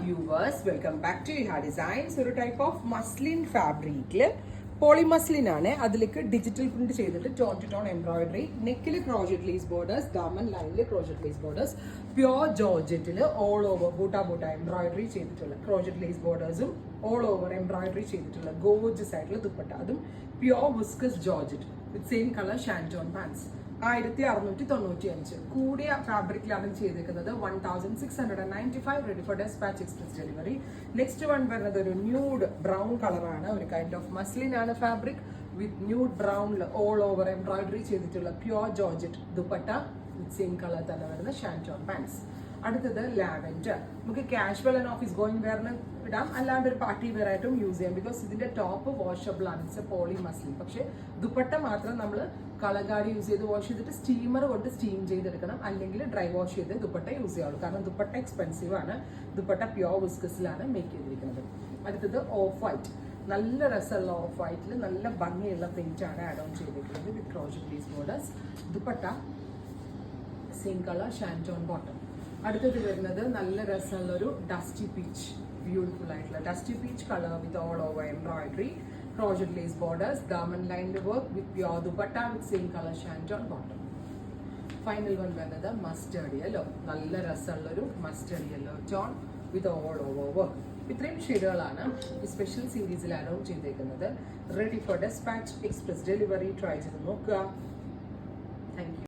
viewers, welcome back to Iha Designs. ഒരു type of muslin ഫാബ്രിക്കിൽ poly muslin ആണ്. അതിലേക്ക് ഡിജിറ്റൽ പ്രിന്റ് ചെയ്തിട്ട് ടോൺ ടു ടോൺ എംബ്രോയിഡറി, നെക്കിൽ ക്രോഷറ്റ് ലേസ് ബോർഡേഴ്സ്, ദാമൻ ലൈനിൽ ക്രോഷറ്റ് ലേസ് ബോർഡേഴ്സ്, പ്യോർ ജോർജറ്റിൽ ഓൾ ഓവർ ബൂട്ട എംബ്രോയിഡറി ചെയ്തിട്ടുള്ള ക്രോഷറ്റ് ലേസ് ബോർഡേഴ്സും ഓൾ ഓവർ എംബ്രോയിഡറി ചെയ്തിട്ടുള്ള ഗോർജസ് ആയിട്ടുള്ള ദുപ്പട്ട, അതും pure viscose georgette with same colour shantoon pants. 1695 കൂടിയ ഫാബ്രിക്കിലാണ് ചെയ്തിരിക്കുന്നത്. 1695 ready for despatch express delivery. Next one വരുന്നത് ഒരു ന്യൂഡ് ബ്രൗൺ കളറാണ്. ഒരു കൈൻഡ് ഓഫ് മസ്ലിൻ ആണ് ഫാബ്രിക് വിത്ത് ന്യൂഡ് ബ്രൗണിൽ ഓൾ ഓവർ എംബ്രോയിഡറി ചെയ്തിട്ടുള്ള pure georgette dupatta with same colour തന്നെ വരുന്ന ഷാൻറ്റോൺ പാൻസ്. അടുത്തത് ലാവൻഡർ. നമുക്ക് കാഷ്വൽ ആൻഡ് ഓഫീസ് ഗോയിങ് വെയറിന് ഇടാം, അല്ലാണ്ട് ഒരു പാർട്ടി വെയർ ആയിട്ടും യൂസ് ചെയ്യാം. ബിക്കോസ് ഇതിന്റെ ടോപ്പ് വാഷബിൾ ആണ്, ഇറ്റ്സ് എ പോളി മസ്ലിൻ. പക്ഷേ ദുപ്പട്ട മാത്രം നമ്മൾ കളഗാടി യൂസ് ചെയ്ത് വാഷ് ചെയ്തിട്ട് സ്റ്റീമർ കൊണ്ട് സ്റ്റീം ചെയ്തെടുക്കണം, അല്ലെങ്കിൽ ഡ്രൈ വാഷ് ചെയ്ത് ദുപ്പട്ട യൂസ് ചെയ്യാവുള്ളൂ. കാരണം ദുപ്പട്ട എക്സ്പെൻസീവ് ആണ്. ദുപ്പട്ട പ്യോർ വിസ്കസിലാണ് മേക്ക് ചെയ്തിരിക്കുന്നത്. അടുത്തത് ഓഫ് വൈറ്റ്. നല്ല രസമുള്ള ഓഫ് വൈറ്റിൽ നല്ല ഭംഗിയുള്ള പ്രിന്റ് ആണ് ആഡ് ഓൺ ചെയ്തിരിക്കുന്നത് with crochet lace borders. Dupatta same colour shantoon bottom. അടുത്തത് വരുന്നത് നല്ല രസമുള്ള ഒരു ഡസ്റ്റി പീച്ച്, ബ്യൂട്ടിഫുൾ ആയിട്ടുള്ള dusty peach colour with all over embroidery, crochet lace borders, daman lined work with pure dupatta with same color shanty bottom. Final one വരുന്നത് mustard yellow. നല്ല രസമുള്ളൊരു mustard yellow tone with all over work. ഇത്രയും ഷെയ്ഡുകളാണ് ഈ special സീരീസിൽ around ചെയ്തേക്കുന്നത്. Ready for despatch express delivery. Try ചെയ്ത് നോക്കുക.